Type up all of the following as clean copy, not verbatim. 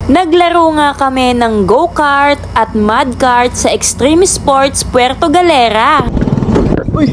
Naglaro nga kami ng go-kart at mud-kart sa Extreme Sports Puerto Galera. Uy!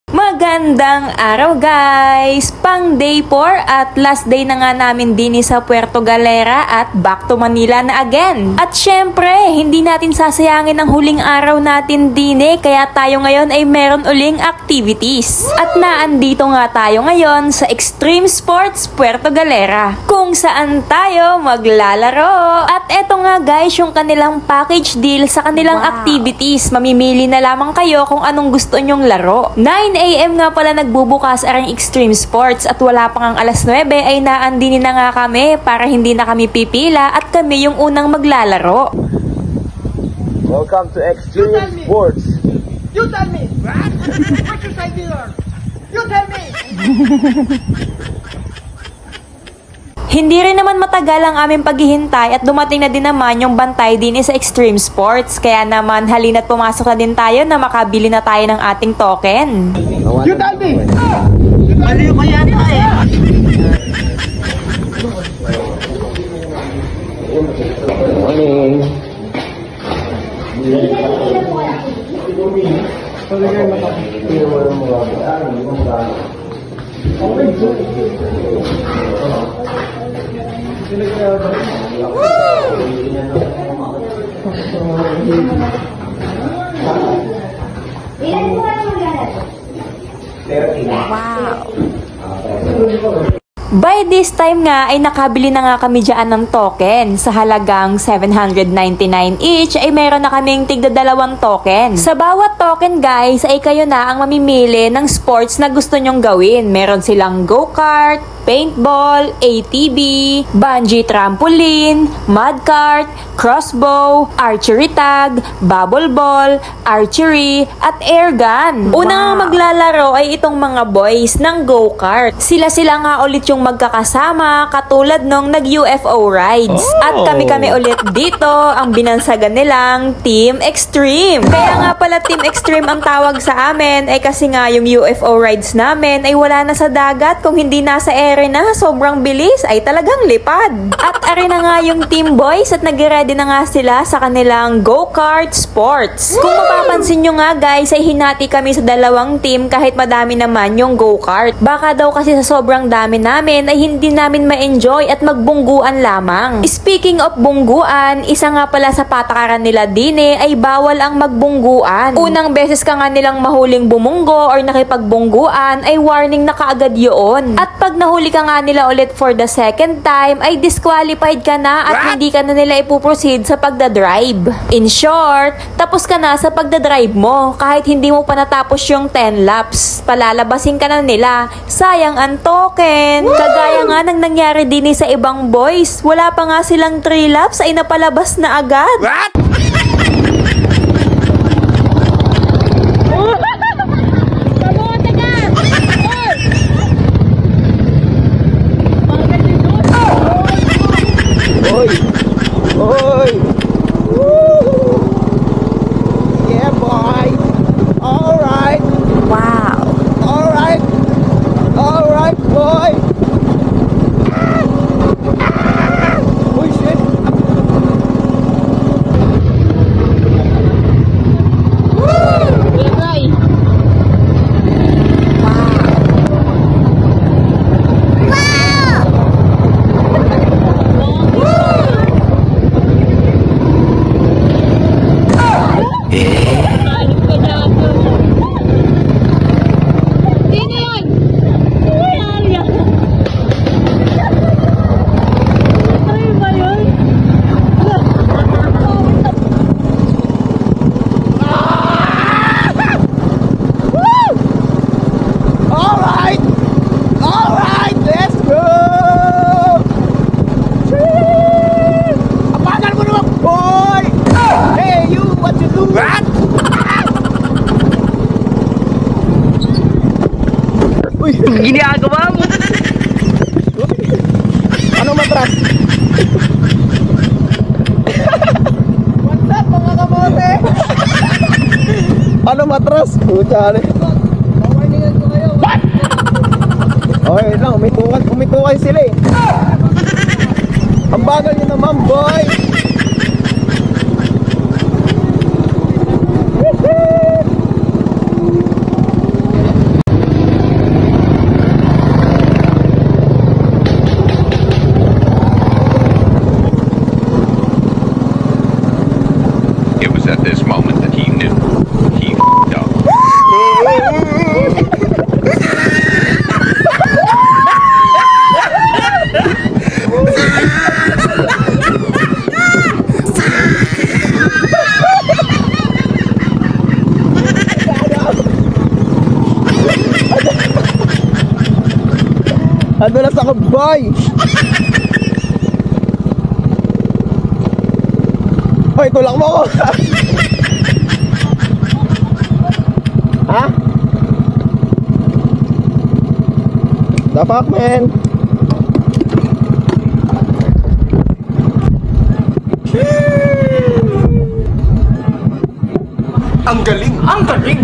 Magandang araw guys! Pang day 4 at last day na nga namin din sa Puerto Galera at back to Manila na again. At syempre, hindi natin sasayangin ang huling araw natin din kaya tayo ngayon ay meron uling activities. At naandito nga tayo ngayon sa Extreme Sports Puerto Galera kung saan tayo maglalaro. At eto nga guys yung kanilang package deal sa kanilang activities. Mamimili na lamang kayo kung anong gusto nyong laro. 9 AM nga pala nagbubukas ang Extreme Sports at wala pang ang alas 9 ay naandinin na nga kami para hindi na kami pipila at kami yung unang maglalaro. Welcome to Extreme Sports. You tell me. What? What should I do? You tell me. Hindi rin naman matagal ang aming paghihintay at dumating na din naman yung bantay din sa Extreme Sports. Kaya naman halina't pumasok na din tayo na makabili na tayo ng ating token. You tell me. Ano yung kaya na Wow! By this time nga ay nakabili na nga kami dyan ng token. Sa halagang 799 each ay meron na kaming tigda 2 token. Sa bawat token guys ay kayo na ang mamimili ng sports na gusto nyong gawin. Meron silang go-kart, paintball, ATV, bungee trampoline, mudkart, crossbow, archery tag, bubble ball, archery, at air gun. Unang maglalaro ay itong mga boys ng go-kart. Sila nga ulit yung magkakasama katulad nung nag-UFO rides. At kami ulit dito ang binansagan nilang Team Extreme. Kaya nga pala Team Extreme ang tawag sa amin ay kasi nga yung UFO rides namin ay wala na sa dagat, kung hindi nasa ere na, sobrang bilis ay talagang lipad. At ari na nga yung team boys at nag-ready na nga sila sa kanilang go-kart sports. Kung mapapansin nyo nga guys ay hinati kami sa 2 team kahit madami naman yung go-kart. Baka daw kasi sa sobrang dami namin ay hindi namin ma-enjoy at magbungguan lamang. Speaking of bungguan, isa nga pala sa patakaran nila dine ay bawal ang magbungguan. Unang beses ka nga nilang mahuling bumunggo or nakipagbungguan ay warning na kaagad yun. At pag nahuli ka nga nila ulit for the second time ay disqualified ka na at hindi ka na nila ipuproceed sa pagdadrive. In short, tapos ka na sa pagdadrive mo kahit hindi mo pa natapos yung 10 laps. Palalabasin ka na nila. Sayang ang token. Kagaya nga nang nangyari din sa ibang boys. Wala pa nga silang 3 laps ay napalabas na agad. What? Oy! Woo! Yeah, boy! Alright! Wow! Alright! Alright, boy! Uy, shit! Ginagawa mo? Ano matras? What's up mga kamote? Paano matras. Pucha. What? Okay lang, umitukan sila eh. Ang bagal nyo naman, boy. It was at this moment that he knew he f***ed up. Nadulas ako, boy. Hoy, tulak mo ako. Ha? The fuck, man? Ang galing! Ang galing!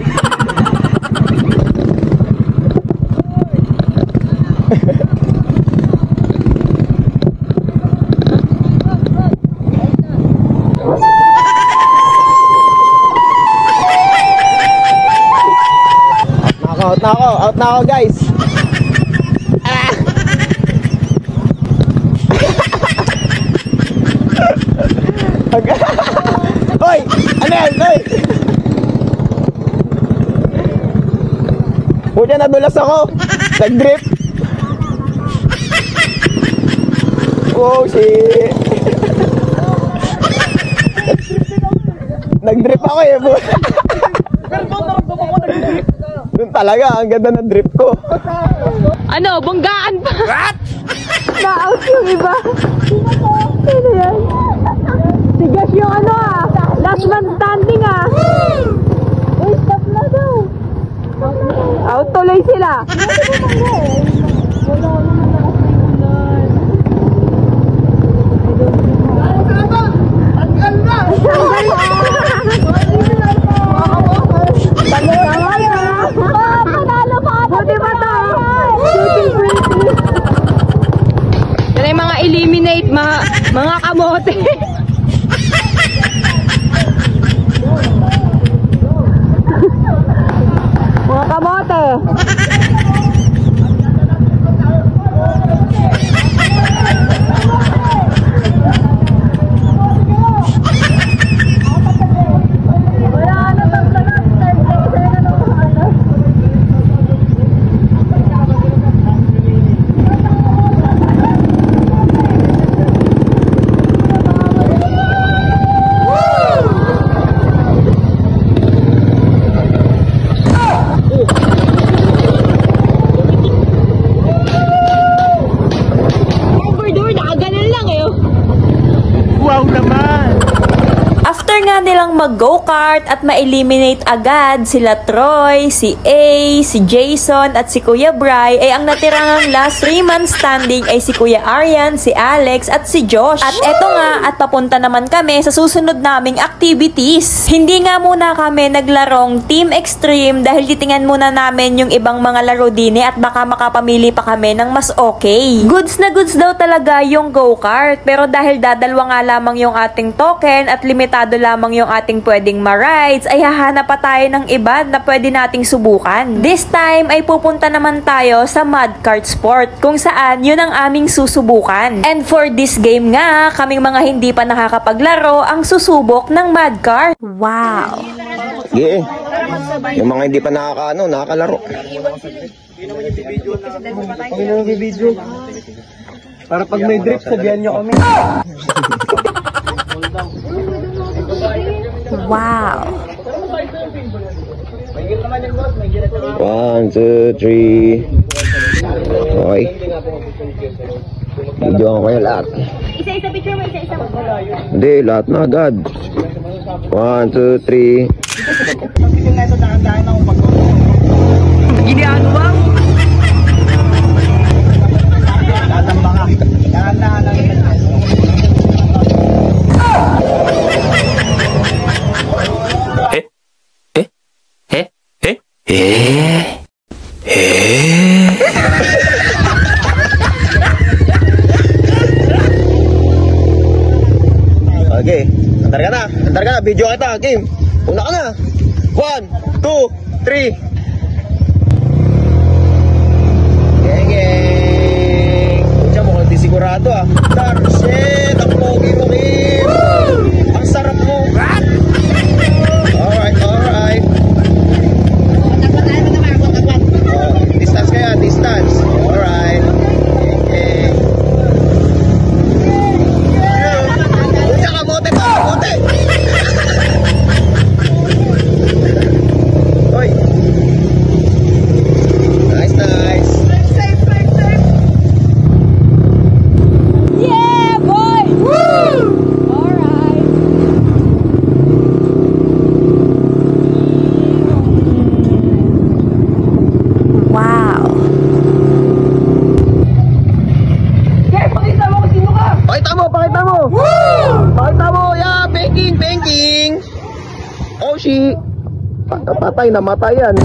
Out na ako, guys. Hoy! Ano yan? Hoy! Punya, nadulas ako. Nag-drip. Oh, shit. Nag-drip ako eh. Doon talaga, ang ganda ng drip ko. Ano, banggaan pa? What? Na-out yung iba. Sino yan? Tigas yung ano ah. Last man standing ah. Uy, stop na daw. Out tuloy sila. Yan ay mga eliminate, mga kamote. Mga kamote. After nga nilang mag-go-kart at ma-eliminate agad sila Troy, si A, si Jason at si Kuya Bry, ay ang natirang last 3-man standing ay si Kuya Aryan, si Alex at si Josh. At eto nga, at papunta naman kami sa susunod naming activities. Hindi nga muna kami naglarong Team Extreme dahil titingnan muna namin yung ibang mga laro din at baka makapamili pa kami ng mas okay. Goods na goods daw talaga yung go-kart, pero dahil dadalwa nga lamang yung ating token at limitado lamang yung ating pwedeng ma-rides, ay hahanap pa tayo ng iba na pwede nating subukan. This time ay pupunta naman tayo sa Mud Kart Sport, kung saan yun ang aming susubukan. And for this game nga, kaming mga hindi pa nakakapaglaro ang susubok ng Mud Kart. Wow! Yeah. Yung mga hindi pa nakakalaro. Para pag may drip, sabihan nyo kami. Wow! 1, 2, 3. Okay. Videoan ko yung lahat. Isa-isa picture mo, isa-isa mo. Hindi, lahat na agad. 1, 2, 3. Giniano ba? Okay, antar ka na, video kita, game. Una ka na. 1, 2, 3. Geng. Pucha, mukhang di sigurado ah. Dar, shit, ang pogi mo, Kim. Ang sarap mo. Alright. Distance kaya, distance. Alright. Okay. Pucha, kamote to, kamote. Hoy. Nice. Yeah, boy! Woo! Alright. Wow. Pakita mo kung sino ka! Pakita mo! Woo! Pakita mo! Yeah! Banking! Oh, shit! Patay, namatay yan.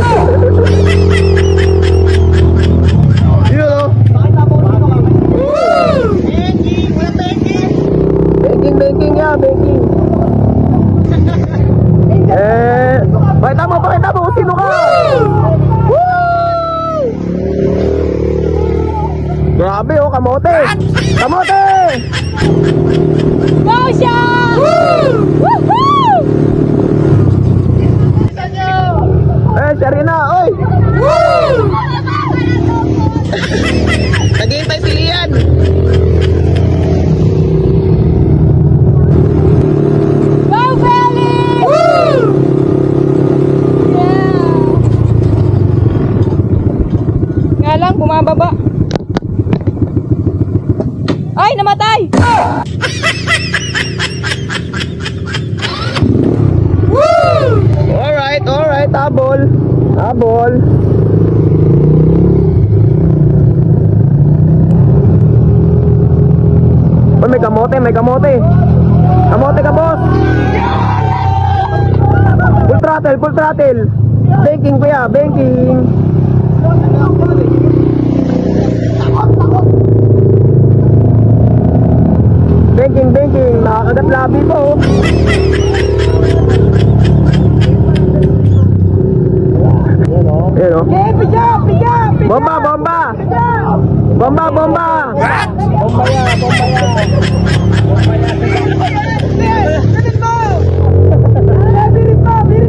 Yun, oh. Pakita mo kung sino ka! Banking! Wala banking! Banking, yeah, banking. Pakita mo kung sino ka! Woo! Grabe, oh, kamote! Kamote! Go siya! Woohoo! Sharina, oy! Naghihintay si Lian! Go, Felix! Yeah! Nga lang, bumababa. Ay, namatay! Alright, habol. Oh, may kamote. Kamote ka, boss. Full throttle. Banking, kuya, banking. Banking. Nakakagat labi po. Ayan o. Pija! Bomba! Bomba yan! Birit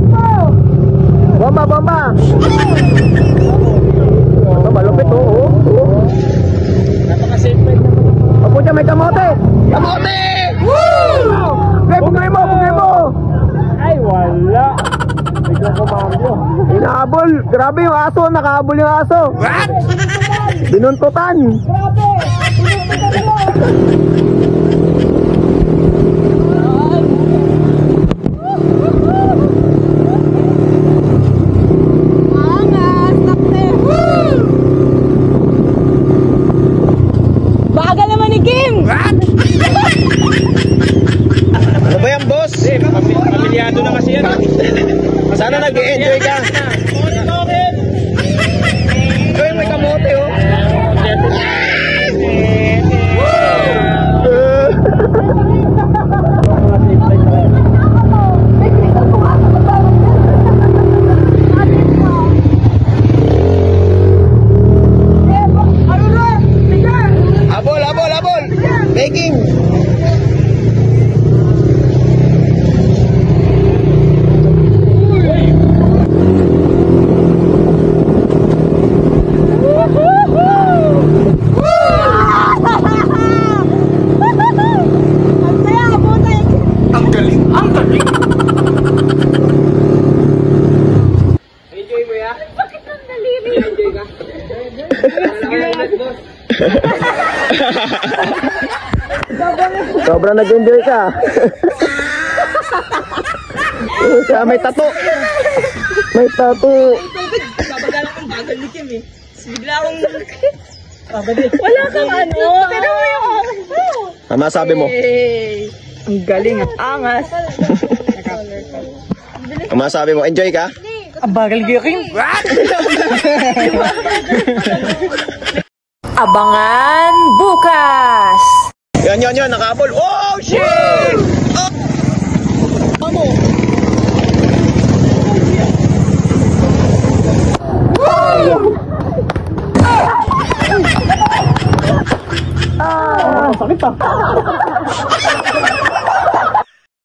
mo! Bomba! Ito, malupit oh. Napaka-safe ride naman. Apo dyan, may kamote! Kamote! Woo! Pugay mo! Ay, wala. Biglang kumambyo. Inahabol! Grabe yung aso! Nakahabol yung aso! What? Binuntutan! Bagal naman ni Kim! Ano ba yan, boss? Pamilyado na kasi yan. Sana nag-enjoy ka! Ikaw may kamote oh! Abol! Baking! Enjoy mo ya? Bakit ang daliri? Enjoy ka? Sobrang nag-enjoy ka. Siya may tato. Babagalan kang bagal ni Kim eh. Bigla akong... Wala kang ano. Pero mo yung oras mo. Ano sabi mo? Ang galing at angas. Ano sabi mo? Enjoy ka? Ang bagal giyakin. Abangan bukas! Yan, nakabol. Oh, shit! Oh! Ano? Sakit ah.